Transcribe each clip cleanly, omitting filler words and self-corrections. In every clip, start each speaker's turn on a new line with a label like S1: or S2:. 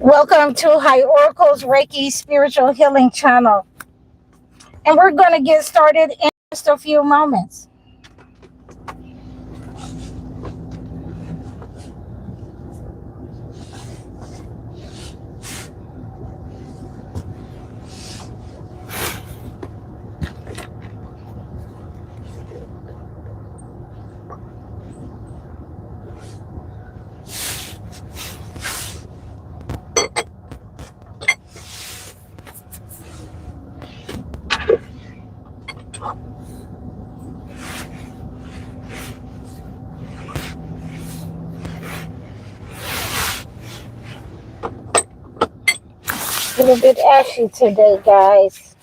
S1: Welcome to High Oracle's Reiki Spiritual Healing Channel. And we're going to get started in just a few moments. A little bit ashy today, guys.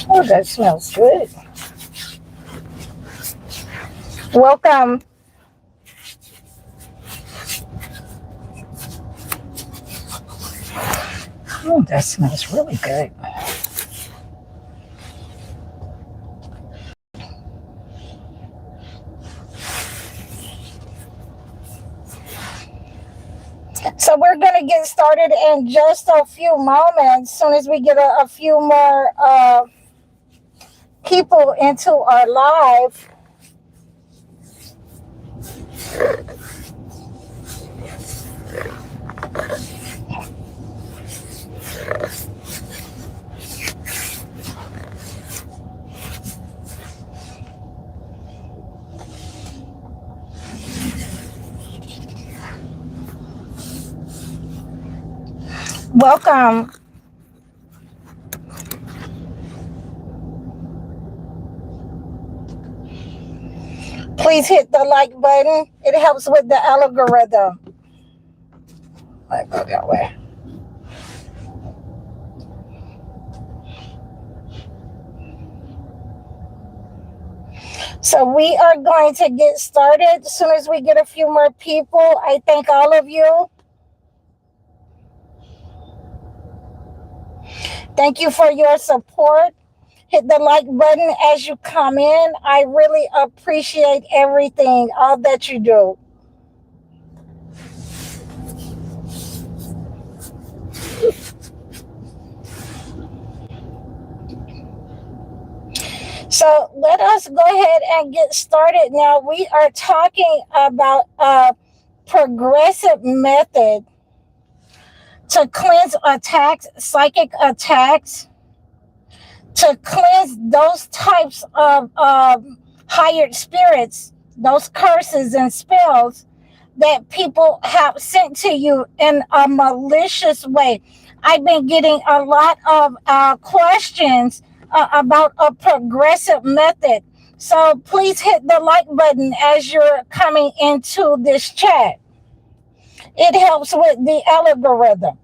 S1: Oh, that smells good. Welcome. Oh, that smells really good. So we're going to get started in just a few moments. As soon as we get a few more people into our live. Welcome. Please hit the like button. It helps with the algorithm. Might go that way. So we are going to get started as soon as we get a few more people. I thank all of you. Thank you for your support. Hit the like button as you come in. I really appreciate everything, all that you do. So let us go ahead and get started now. We are talking about a progressive method to cleanse attacks, psychic attacks, to cleanse those types of hired spirits, those curses and spells that people have sent to you in a malicious way. I've been getting a lot of questions about a progressive method. So please hit the like button as you're coming into this chat. It helps with the algorithm.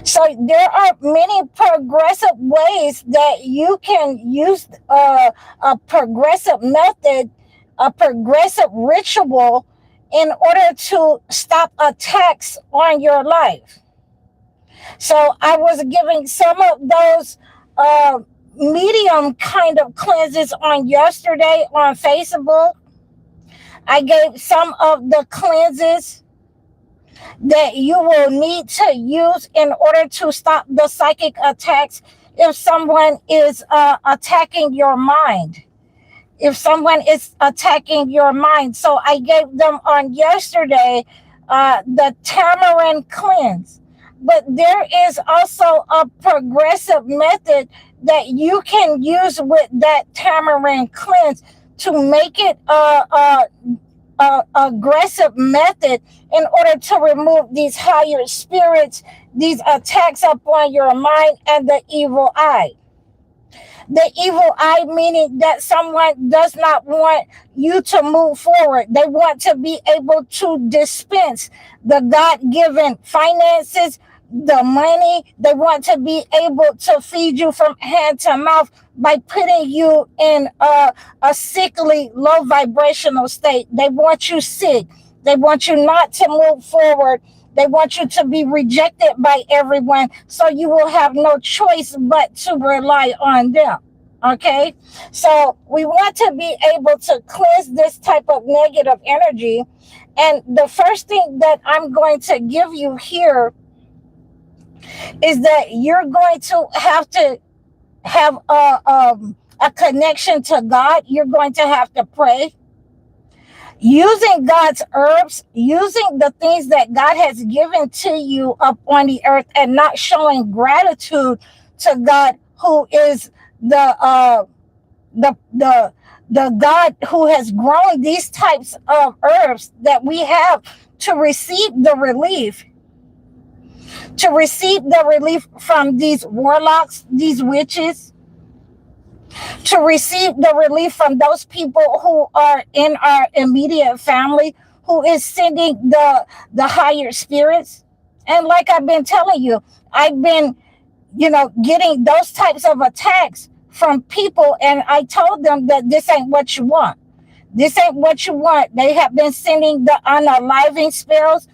S1: So there are many progressive ways that you can use a progressive method, a progressive ritual in order to stop attacks on your life. So I was giving some of those medium kind of cleanses on yesterday on Facebook. I gave some of the cleanses that you will need to use in order to stop the psychic attacks if someone is attacking your mind. If someone is attacking your mind. So I gave them on yesterday the tamarind cleanse. But there is also a progressive method that you can use with that tamarind cleanse to make it aggressive method in order to remove these higher spirits, these attacks upon your mind, and the evil eye. The evil eye meaning that someone does not want you to move forward. They want to be able to dispense the God-given finances, the money. They want to be able to feed you from hand to mouth by putting you in a sickly, low vibrational state. They want you sick. They want you not to move forward. They want you to be rejected by everyone. So you will have no choice but to rely on them. Okay? So we want to be able to cleanse this type of negative energy. And the first thing that I'm going to give you here is that you're going to have a connection to God. You're going to have to pray using God's herbs, using the things that God has given to you up on the earth, and not showing gratitude to God, who is the God who has grown these types of herbs that we have to receive the relief. To receive the relief from these warlocks, these witches, to receive the relief from those people who are in our immediate family, who is sending the higher spirits. And like I've been telling you, I've been, getting those types of attacks from people, and I told them that this ain't what you want. This ain't what you want. They have been sending the unaliving spells,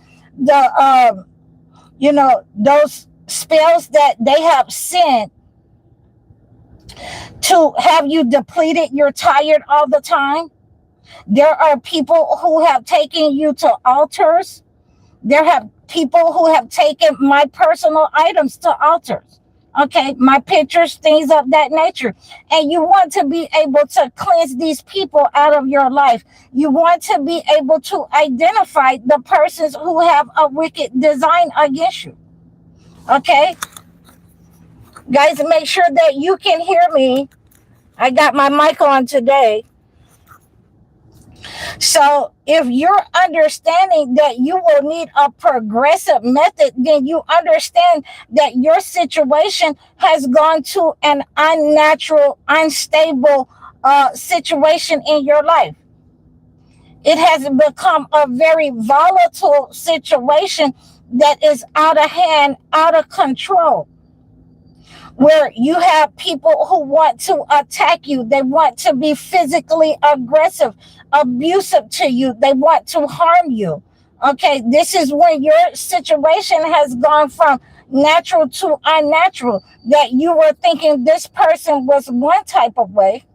S1: those spells that they have sent to have you depleted. You're tired all the time. There are people who have taken you to altars. There have people who have taken my personal items to altars. Okay, my pictures, things of that nature. And you want to be able to cleanse these people out of your life. You want to be able to identify the persons who have a wicked design against you. Okay? Guys, make sure that you can hear me. I got my mic on today. So if you're understanding that you will need a progressive method, then you understand that your situation has gone to an unnatural, unstable situation in your life. It has become a very volatile situation that is out of hand, out of control, where you have people who want to attack you. They want to be physically aggressive, abusive to you. They want to harm you. Okay, this is when your situation has gone from natural to unnatural, that you were thinking this person was one type of way,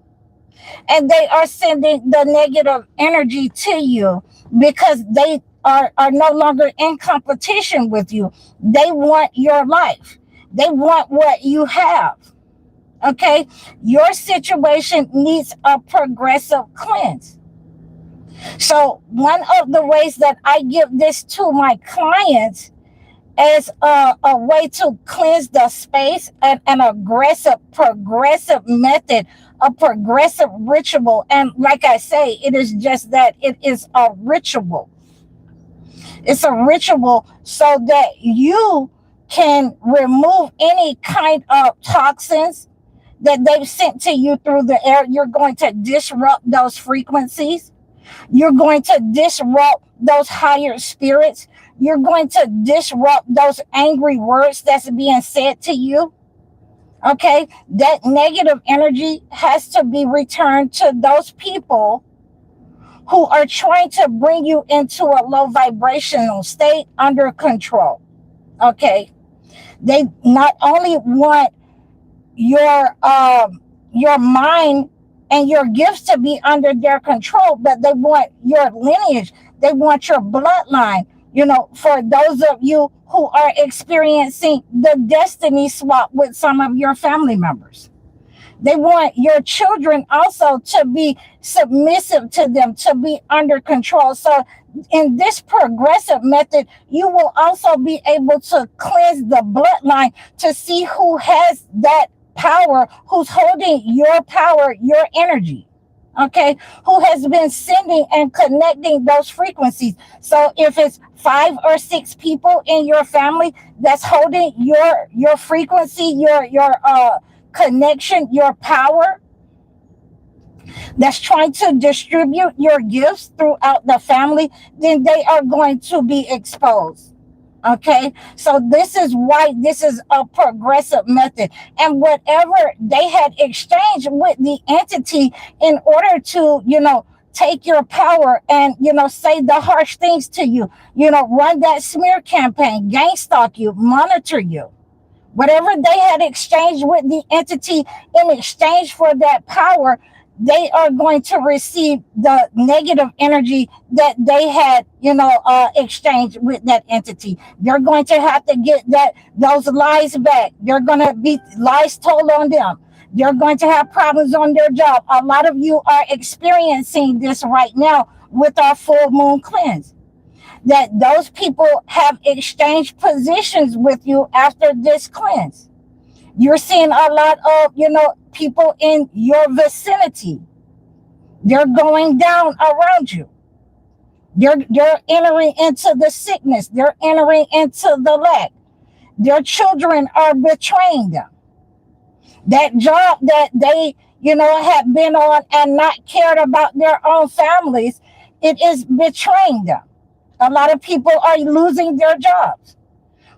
S1: and they are sending the negative energy to you because they are no longer in competition with you. They want your life. They want what you have. Okay? Your situation needs a progressive cleanse. So one of the ways that I give this to my clients as a way to cleanse the space, and an aggressive, progressive method, a progressive ritual. And like I say, it is just that, it is a ritual. It's a ritual so that you can remove any kind of toxins that they've sent to you through the air. You're going to disrupt those frequencies. You're going to disrupt those higher spirits. You're going to disrupt those angry words that's being said to you. Okay? That negative energy has to be returned to those people who are trying to bring you into a low vibrational state under control. Okay? They not only want your mind and your gifts to be under their control, but they want your lineage. They want your bloodline. For those of you who are experiencing the destiny swap with some of your family members, they want your children also to be submissive to them, to be under control. So in this progressive method, you will also be able to cleanse the bloodline to see who has that power, who's holding your power, your energy. Okay, who has been sending and connecting those frequencies. So if it's 5 or 6 people in your family that's holding your frequency, your connection, your power, that's trying to distribute your gifts throughout the family, then they are going to be exposed. Okay, so this is why this is a progressive method. And whatever they had exchanged with the entity in order to, take your power and, say the harsh things to you, run that smear campaign, gang stalk you, monitor you. Whatever they had exchanged with the entity in exchange for that power, they are going to receive the negative energy that they had, exchanged with that entity. They're going to have to get those lies back. They're going to be lies told on them. They're going to have problems on their job. A lot of you are experiencing this right now with our full moon cleanse, that those people have exchanged positions with you after this cleanse. You're seeing a lot of, people in your vicinity. They're going down around you. They're entering into the sickness. They're entering into the lack. Their children are betraying them. That job that they, have been on and not cared about their own families, it is betraying them. A lot of people are losing their jobs.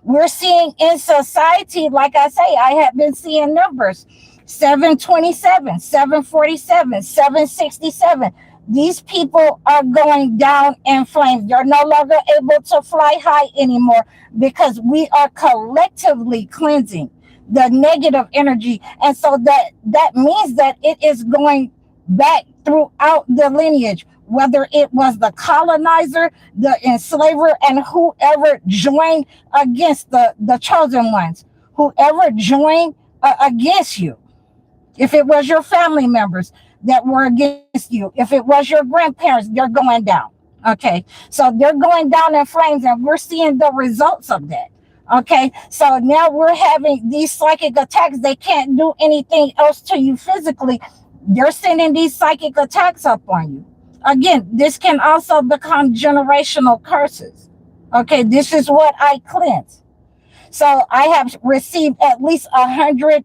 S1: We're seeing in society, like I say, I have been seeing numbers 727, 747, 767. These people are going down in flames. They're no longer able to fly high anymore because we are collectively cleansing the negative energy. And so that means that it is going back throughout the lineage, whether it was the colonizer, the enslaver, and whoever joined against the chosen ones, whoever joined against you. If it was your family members that were against you, if it was your grandparents, they're going down. Okay, so they're going down in flames, and we're seeing the results of that. Okay, so now we're having these psychic attacks. They can't do anything else to you physically. They're sending these psychic attacks up on you. Again, this can also become generational curses. Okay, this is what I cleanse. So I have received at least 100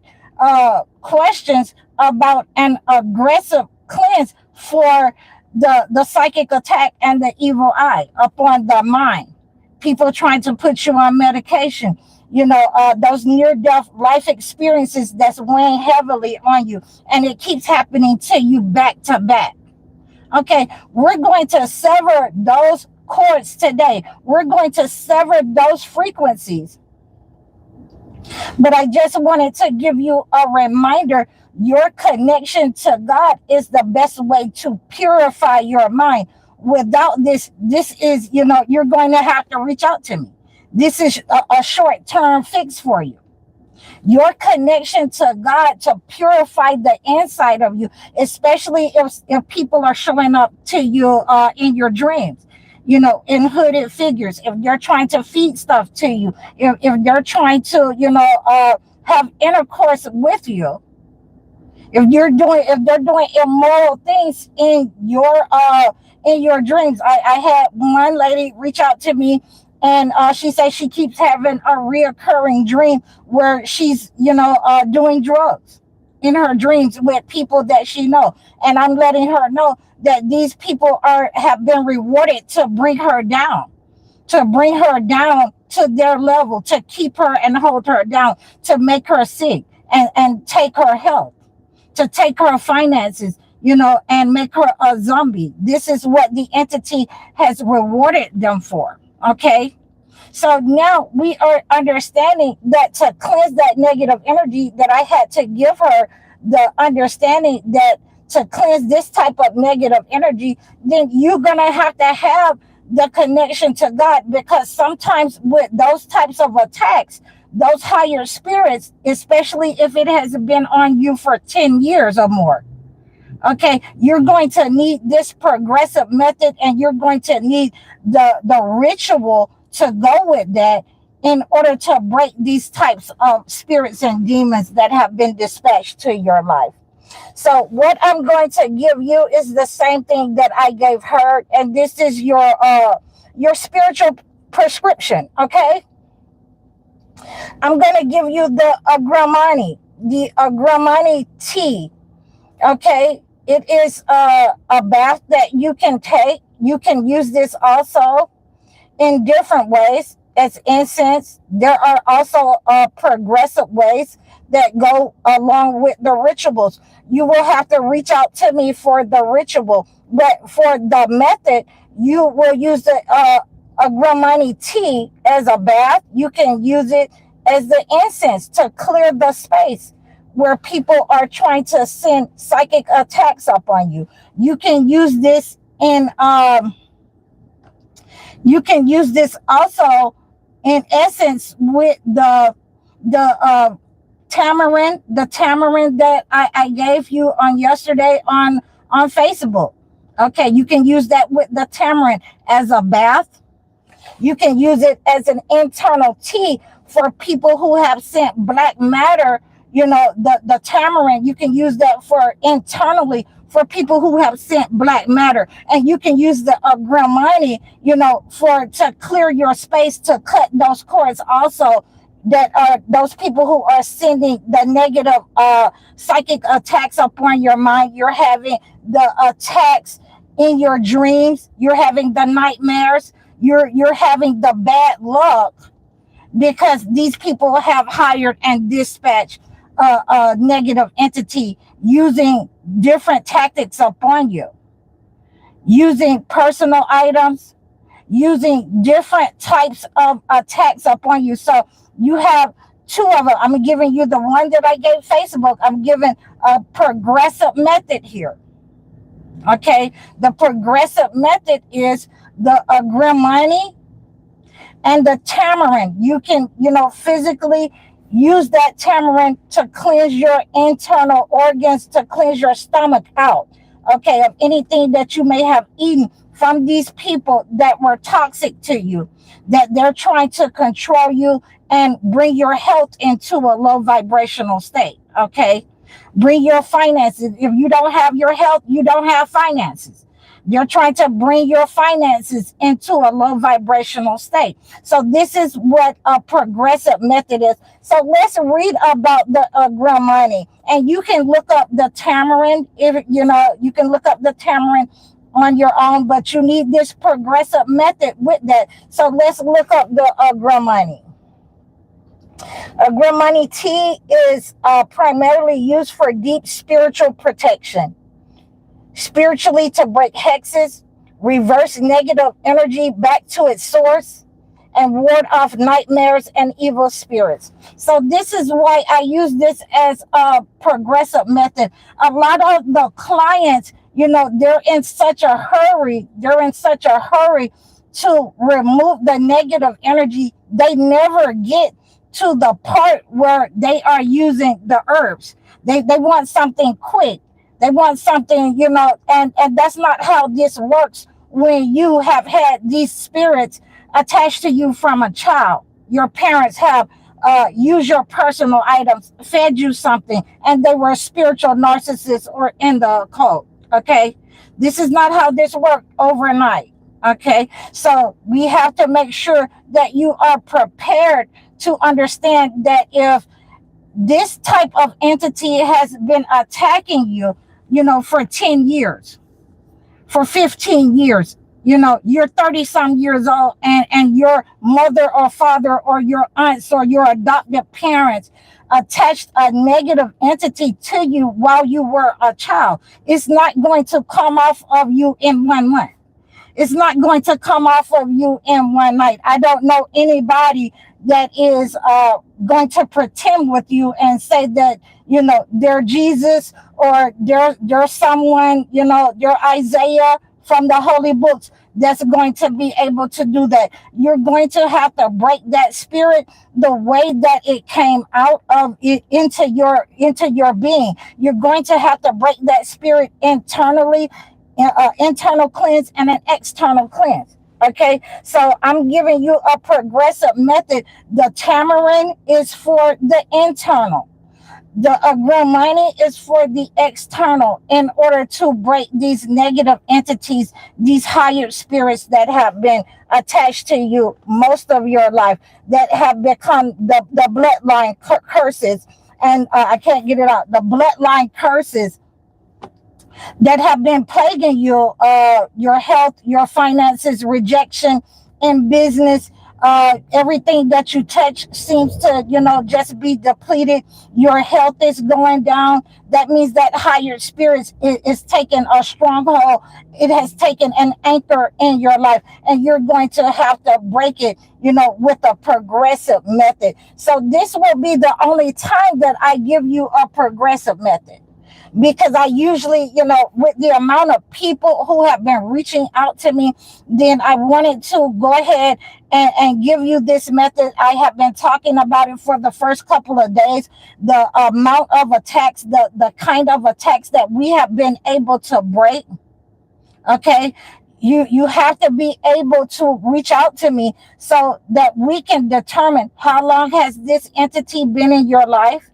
S1: questions about an aggressive cleanse for the psychic attack and the evil eye upon the mind. People trying to put you on medication, those near-death life experiences that's weighing heavily on you, and it keeps happening to you back to back. Okay, we're going to sever those cords today. We're going to sever those frequencies. But I just wanted to give you a reminder. Your connection to God is the best way to purify your mind. Without this is, you're going to have to reach out to me. This is a short-term fix for you. Your connection to God to purify the inside of you, especially if people are showing up to you in your dreams, in hooded figures, if they're trying to feed stuff to you, if they're trying to, have intercourse with you, if they're doing immoral things in your dreams. I had one lady reach out to me, and she said she keeps having a reoccurring dream where she's, doing drugs in her dreams with people that she know. And I'm letting her know that these people have been rewarded to bring her down, to their level, to keep her and hold her down, to make her sick and take her health, to take her finances, and make her a zombie. This is what the entity has rewarded them for. Okay. So now we are understanding that to cleanse that negative energy, that I had to give her the understanding that to cleanse this type of negative energy, then you're going to have the connection to God, because sometimes with those types of attacks, those higher spirits, especially if it has been on you for 10 years or more, okay, you're going to need this progressive method, and you're going to need the ritual to go with that in order to break these types of spirits and demons that have been dispatched to your life. So what I'm going to give you is the same thing that I gave her, and this is your spiritual prescription. Okay, I'm going to give you the Agramani tea. Okay, it is a bath that you can take. You can use this also in different ways. as incense. There are also progressive ways that go along with the rituals. You will have to reach out to me for the ritual, but for the method, you will use the a Gramani tea as a bath. You can use it as the incense to clear the space where people are trying to send psychic attacks upon you. You can use this in you can use this also in essence with the tamarind that I gave you on yesterday on Facebook. Okay, you can use that with the tamarind as a bath. You can use it as an internal tea for people who have sent black matter. The tamarind, you can use that for internally for people who have sent black matter. And you can use the Gramani, for to clear your space, to cut those cords also, that are those people who are sending the negative psychic attacks upon your mind. You're having the attacks in your dreams. You're having the nightmares. You're having the bad luck because these people have hired and dispatched a negative entity using different tactics upon you, using personal items, using different types of attacks upon you. So you have two of them. I'm giving you the one that I gave Facebook. I'm giving a progressive method here. Okay, the progressive method is the Gramani and the tamarind. You can, physically use that tamarind to cleanse your internal organs, to cleanse your stomach out, okay, of anything that you may have eaten from these people that were toxic to you, that they're trying to control you and bring your health into a low vibrational state, okay? Bring your finances. If you don't have your health, you don't have finances. You're trying to bring your finances into a low vibrational state. So this is what a progressive method is. So let's read about the Gramani. And you can look up the tamarind. You can look up the tamarind on your own, but you need this progressive method with that. So let's look up the Gramani. Gramani tea is primarily used for deep spiritual protection, spiritually to break hexes, reverse negative energy back to its source, and ward off nightmares and evil spirits. So this is why I use this as a progressive method. A lot of the clients, they're in such a hurry. They're in such a hurry to remove the negative energy. They never get to the part where they are using the herbs. They want something quick. They want something, and that's not how this works when you have had these spirits attached to you from a child. Your parents have used your personal items, fed you something, and they were spiritual narcissists or in the occult, okay? This is not how this worked overnight, okay? So we have to make sure that you are prepared to understand that if this type of entity has been attacking you, for 10 years, for 15 years, you're 30 some years old, and your mother or father or your aunts or your adopted parents attached a negative entity to you while you were a child. It's not going to come off of you in 1 month. It's not going to come off of you in one night. I don't know anybody that is going to pretend with you and say that, they're Jesus or they're someone, they're Isaiah from the holy books that's going to be able to do that. You're going to have to break that spirit the way that it came out of it into your being. You're going to have to break that spirit internally, internal cleanse and an external cleanse. Okay, so I'm giving you a progressive method. The tamarind is for the internal. The Gramani is for the external, in order to break these negative entities, these higher spirits that have been attached to you most of your life, that have become the bloodline curses. And I can't get it out. The bloodline curses that have been plaguing you, your health, your finances, rejection in business, Everything that you touch seems to, just be depleted. Your health is going down. That means that higher spirits is taking a stronghold. It has taken an anchor in your life, and you're going to have to break it, with a progressive method. So this will be the only time that I give you a progressive method, because I usually, with the amount of people who have been reaching out to me, then I wanted to go ahead and give you this method. I have been talking about it for the first couple of days. The amount of attacks, the kind of attacks that we have been able to break. Okay. You have to be able to reach out to me so that we can determine how long has this entity been in your life.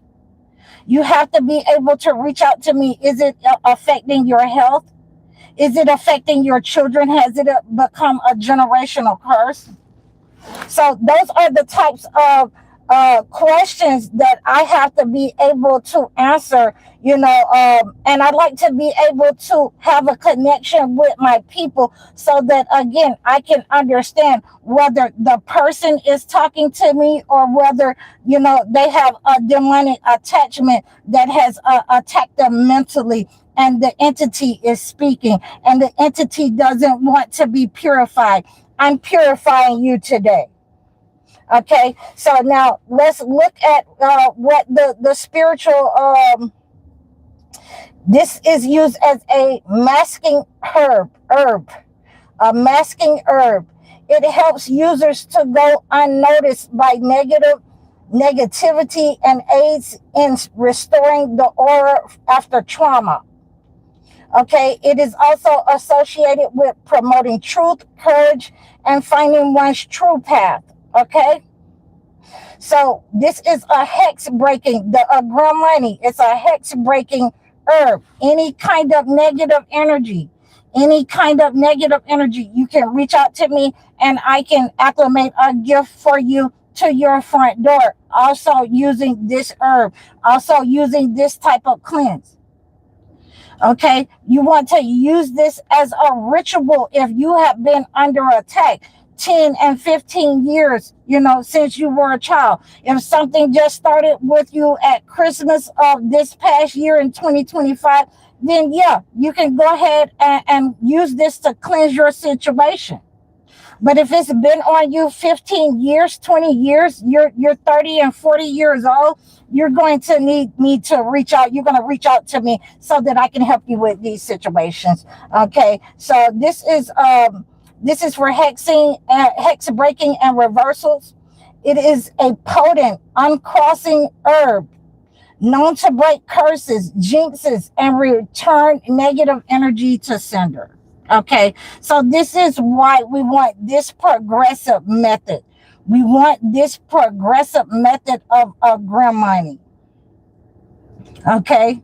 S1: You have to be able to reach out to me. Is it affecting your health? Is it affecting your children? Has it become a generational curse? So those are the types of questions that I have to be able to answer, and I like to be able to have a connection with my people so that, again, I can understand whether the person is talking to me or whether, they have a demonic attachment that has attacked them mentally, and the entity is speaking, and the entity doesn't want to be purified. I'm purifying you today. Okay, so now let's look at what the spiritual, this is used as a masking herb, a masking herb. It helps users to go unnoticed by negativity and aids in restoring the aura after trauma. Okay, it is also associated with promoting truth, courage, and finding one's true path. Okay, so this is a hex breaking, the Gramani. It's a hex breaking herb. Any kind of negative energy, you can reach out to me, and I can acclimate a gift for you to your front door. Also using this herb, also using this type of cleanse. Okay, you want to use this as a ritual if you have been under attack 10 and 15 years, since you were a child. If something just started with you at Christmas of this past year in 2025, then yeah, you can go ahead and use this to cleanse your situation. But if it's been on you 15 years, 20 years, you're 30 and 40 years old, you're going to need me to reach out. You're going to reach out to me so that I can help you with these situations. Okay, so this is for hexing, hex breaking, and reversals. It is a potent uncrossing herb known to break curses, jinxes, and return negative energy to sender. Okay, so this is why we want this progressive method. We want this progressive method of gram mining. Okay,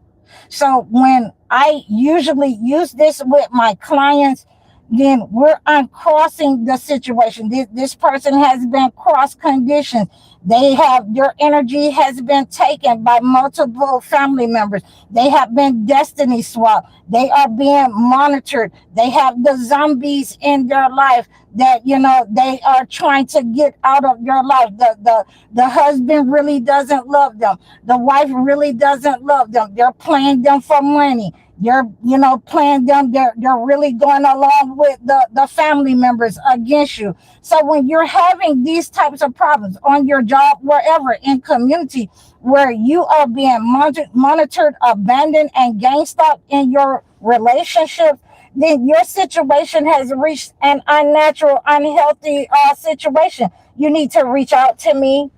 S1: so when I usually use this with my clients, then we're uncrossing the situation. This person has been cross conditioned. Their energy has been taken by multiple family members. They have been destiny swapped. They are being monitored. They have the zombies in their life that, they are trying to get out of your life. The husband really doesn't love them. The wife really doesn't love them. They're playing them for money. You're, playing them. They're really going along with the family members against you. So when you're having these types of problems on your job, wherever in community, where you are being monitored, abandoned, and gang stalked in your relationship, then your situation has reached an unnatural, unhealthy situation. You need to reach out to me.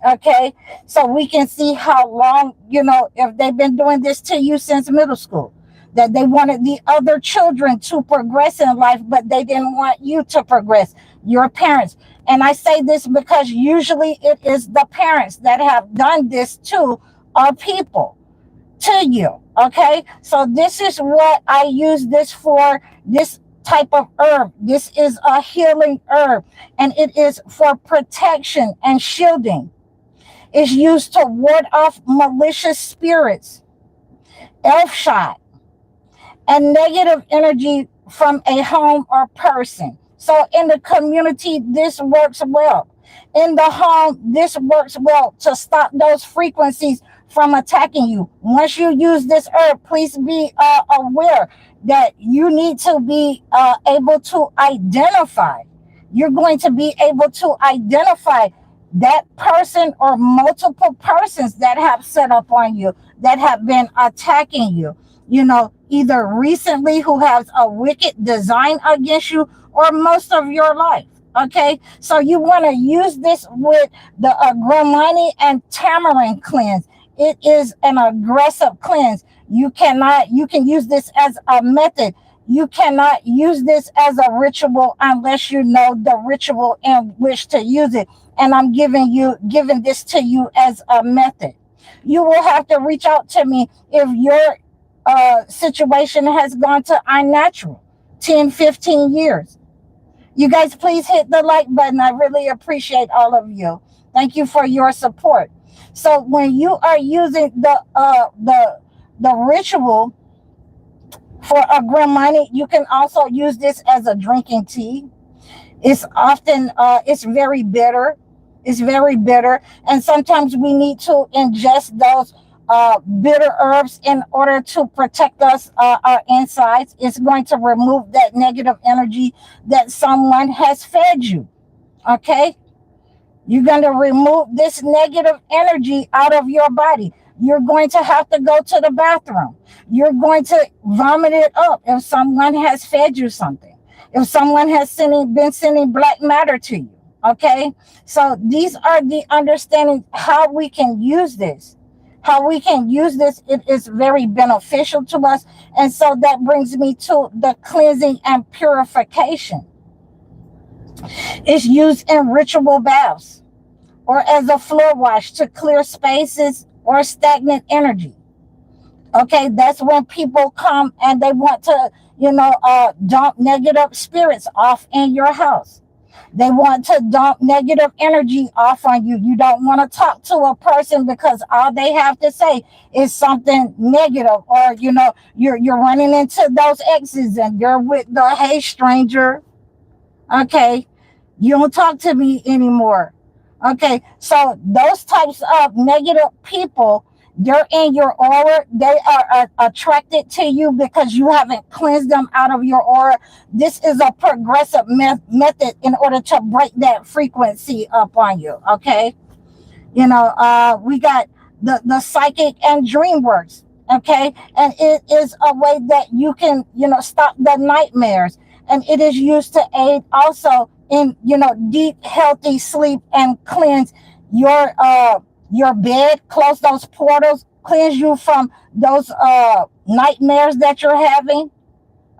S1: Okay, so we can see how long, if they've been doing this to you since middle school, that they wanted the other children to progress in life, but they didn't want you to progress, your parents. And I say this because usually it is the parents that have done this to our people, to you. Okay, so this is what I use this for, this type of herb. This is a healing herb, and it is for protection and shielding. It's used to ward off malicious spirits, elf shot, and negative energy from a home or person. So in the community, this works well. In the home, this works well to stop those frequencies from attacking you. Once you use this herb, please be aware that you need to be able to identify. You're going to be able to identify that person or multiple persons that have set up on you, that have been attacking you, either recently, who has a wicked design against you, or most of your life. Okay, so you want to use this with the Gramani and Tamarind cleanse. It is an aggressive cleanse. You can use this as a method. You cannot use this as a ritual unless you know the ritual in which to use it. And I'm giving this to you as a method. You will have to reach out to me if your situation has gone to unnatural 10, 15 years. You guys, please hit the like button. I really appreciate all of you. Thank you for your support. So when you are using the ritual for a Gramani, you can also use this as a drinking tea. It's often it's very bitter. It's very bitter, and sometimes we need to ingest those bitter herbs in order to protect us, our insides. It's going to remove that negative energy that someone has fed you. Okay, you're going to remove this negative energy out of your body. You're going to have to go to the bathroom. You're going to vomit it up if someone has fed you something. If someone has been sending black matter to you. Okay, so these are the understanding how we can use this. How we can use this, it is very beneficial to us. And so that brings me to the cleansing and purification. It's used in ritual baths or as a floor wash to clear spaces or stagnant energy. Okay, that's when people come and they want to, dump negative spirits off in your house. They want to dump negative energy off on you. You don't want to talk to a person because all they have to say is something negative, or you're running into those exes and you're with the hey stranger. Okay, you don't talk to me anymore. Okay, so those types of negative people, they're in your aura. They are attracted to you because you haven't cleansed them out of your aura. This is a progressive method in order to break that frequency up on you. Okay, we got the psychic and dream works. Okay, and it is a way that you can stop the nightmares, and it is used to aid also in deep healthy sleep and cleanse your bed, close those portals, cleanse you from those nightmares that you're having.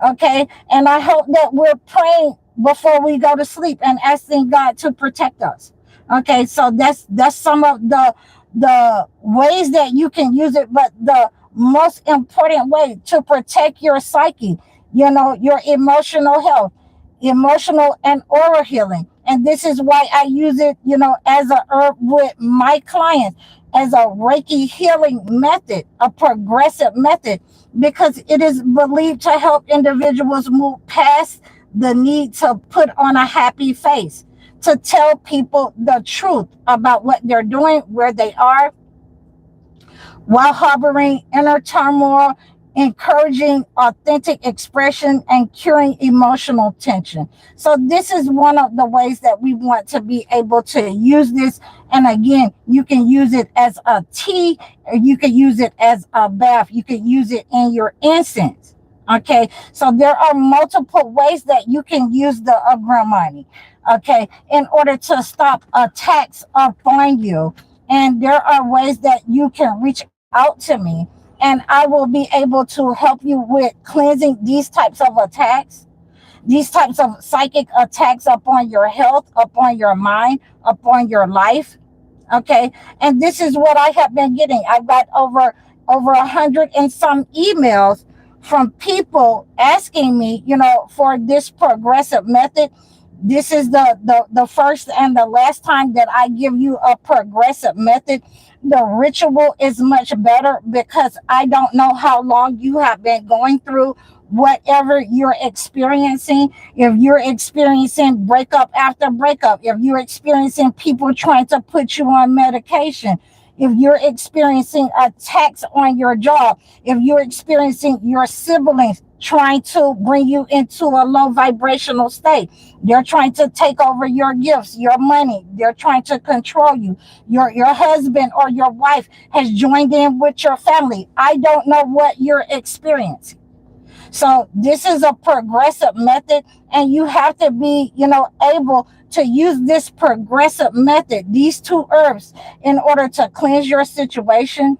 S1: Okay, and I hope that we're praying before we go to sleep and asking God to protect us. Okay, so that's some of the ways that you can use it, but the most important way to protect your psyche, your emotional health, emotional and oral healing. And this is why I use it, as a herb with my clients, as a Reiki healing method, a progressive method, because it is believed to help individuals move past the need to put on a happy face, to tell people the truth about what they're doing, where they are, while harboring inner turmoil, encouraging authentic expression, and curing emotional tension. So this is one of the ways that we want to be able to use this. And again, you can use it as a tea, or you can use it as a bath. You can use it in your incense. Okay, so there are multiple ways that you can use the Gramani, okay, in order to stop attacks upon you. And there are ways that you can reach out to me, and I will be able to help you with cleansing these types of attacks, these types of psychic attacks upon your health, upon your mind, upon your life. Okay, and this is what I have been getting. I've got over 100 and some emails from people asking me, for this progressive method. This is the first and the last time that I give you a progressive method. The ritual is much better because I don't know how long you have been going through whatever you're experiencing. If you're experiencing breakup after breakup, if you're experiencing people trying to put you on medication, if you're experiencing attacks on your job, if you're experiencing your siblings trying to bring you into a low vibrational state, they're trying to take over your gifts, your money, they're trying to control you. Your husband or your wife has joined in with your family. I don't know what you're experiencing. So this is a progressive method, and you have to be, able to use this progressive method, these two herbs, in order to cleanse your situation.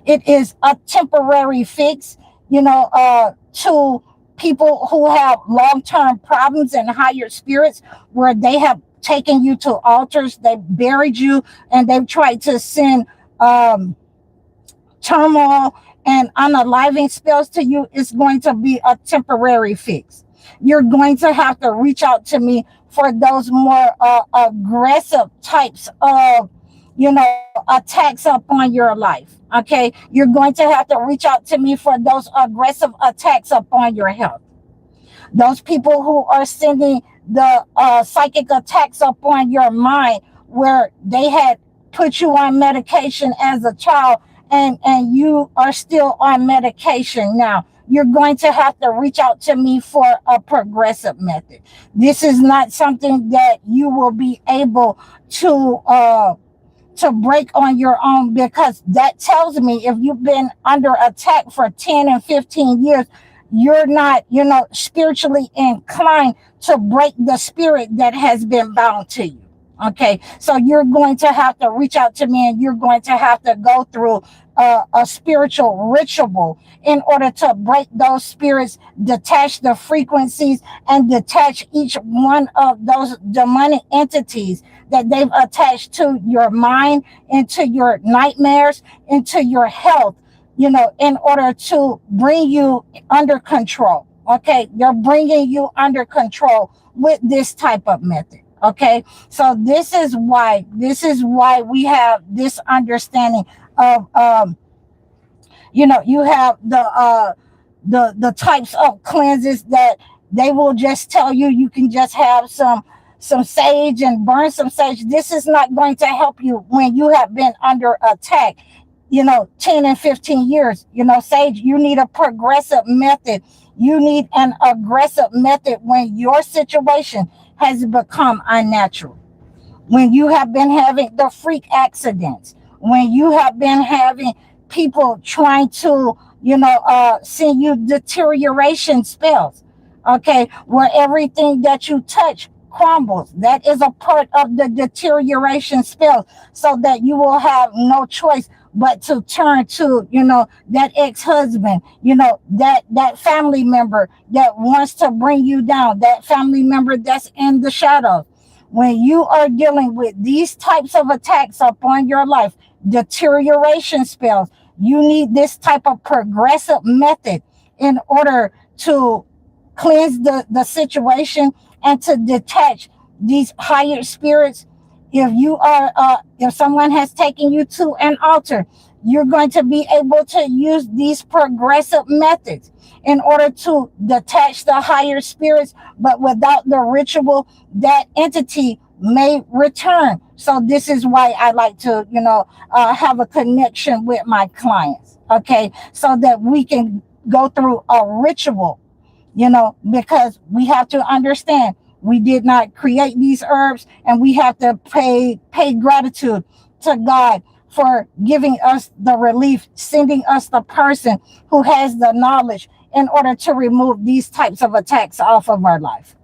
S1: It is a temporary fix, to people who have long-term problems and higher spirits, where they have taken you to altars, they buried you, and they've tried to send um, turmoil and unaliving spells to you. Is going to be a temporary fix. You're going to have to reach out to me for those more aggressive types of, attacks upon your life. Okay. You're going to have to reach out to me for those aggressive attacks upon your health. Those people who are sending the psychic attacks upon your mind, where they had put you on medication as a child, and you are still on medication now. You're going to have to reach out to me for a progressive method. This is not something that you will be able to break on your own, because that tells me if you've been under attack for 10 and 15 years, you're not, spiritually inclined to break the spirit that has been bound to you. Okay, so you're going to have to reach out to me, and you're going to have to go through a spiritual ritual in order to break those spirits, detach the frequencies, and detach each one of those demonic entities that they've attached to your mind, into your nightmares, into your health, in order to bring you under control. Okay, they're bringing you under control with this type of method. Okay, so this is why we have this understanding of you have the types of cleanses that they will just tell you. You can just have some sage and burn some sage. This is not going to help you when you have been under attack, 10 and 15 years. Sage, you need a progressive method. You need an aggressive method when your situation has become unnatural, when you have been having the freak accidents, when you have been having people trying to, send you deterioration spells. Okay, where everything that you touch crumbles. That is a part of the deterioration spell, so that you will have no choice but to turn to, that ex-husband, that family member that wants to bring you down, that family member that's in the shadows. When you are dealing with these types of attacks upon your life, deterioration spells, you need this type of progressive method in order to cleanse the situation and to detach these higher spirits. If someone has taken you to an altar, you're going to be able to use these progressive methods in order to detach the higher spirits. But without the ritual, that entity may return. So this is why I like to, have a connection with my clients. Okay, so that we can go through a ritual, because we have to understand we did not create these herbs, and we have to pay gratitude to God for giving us the relief, sending us the person who has the knowledge in order to remove these types of attacks off of our life.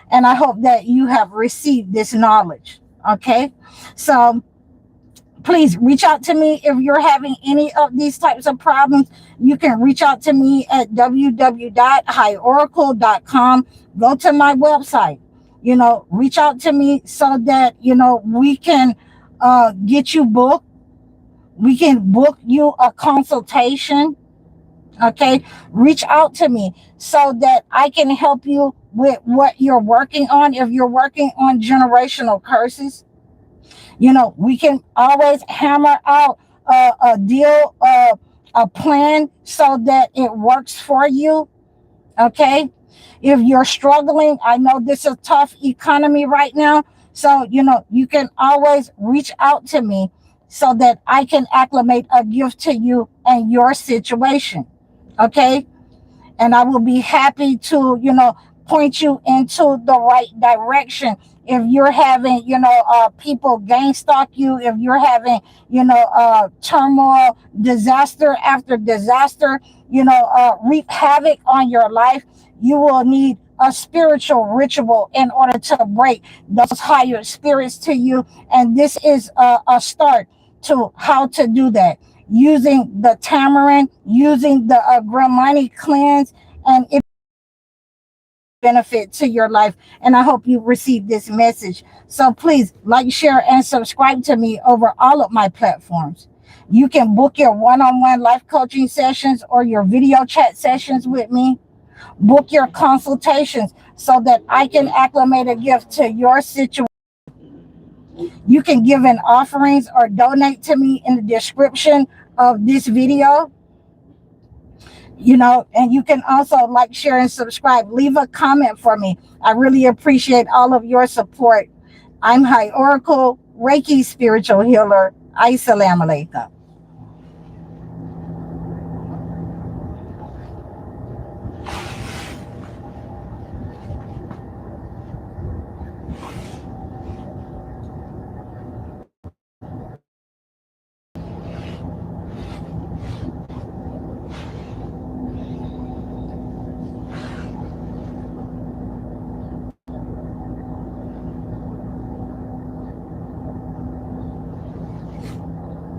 S1: And I hope that you have received this knowledge. Okay, so please reach out to me if you're having any of these types of problems. You can reach out to me at www.highoracle.com. Go to my website, reach out to me so that, we can get you booked. We can book you a consultation. Okay, reach out to me so that I can help you with what you're working on. If you're working on generational curses, we can always hammer out a deal, a plan, so that it works for you. Okay. If you're struggling, I know this is a tough economy right now. So, you can always reach out to me so that I can acclimate a gift to you and your situation. Okay. And I will be happy to, point you into the right direction. If you're having, people gang stalk you, if you're having, turmoil, disaster after disaster, wreak havoc on your life, you will need a spiritual ritual in order to break those higher spirits to you. And this is a start to how to do that, using the tamarind, using the Gramani cleanse, and it benefit to your life. And I hope you receive this message. So please like, share, and subscribe to me over all of my platforms. You can book your one-on-one life coaching sessions or your video chat sessions with me. Book your consultations so that I can acclimate a gift to your situation. You can give in offerings or donate to me in the description of this video. And you can also like, share, and subscribe. Leave a comment for me. I really appreciate all of your support. I'm High Oracle, Reiki spiritual healer. Assalamu alaikum.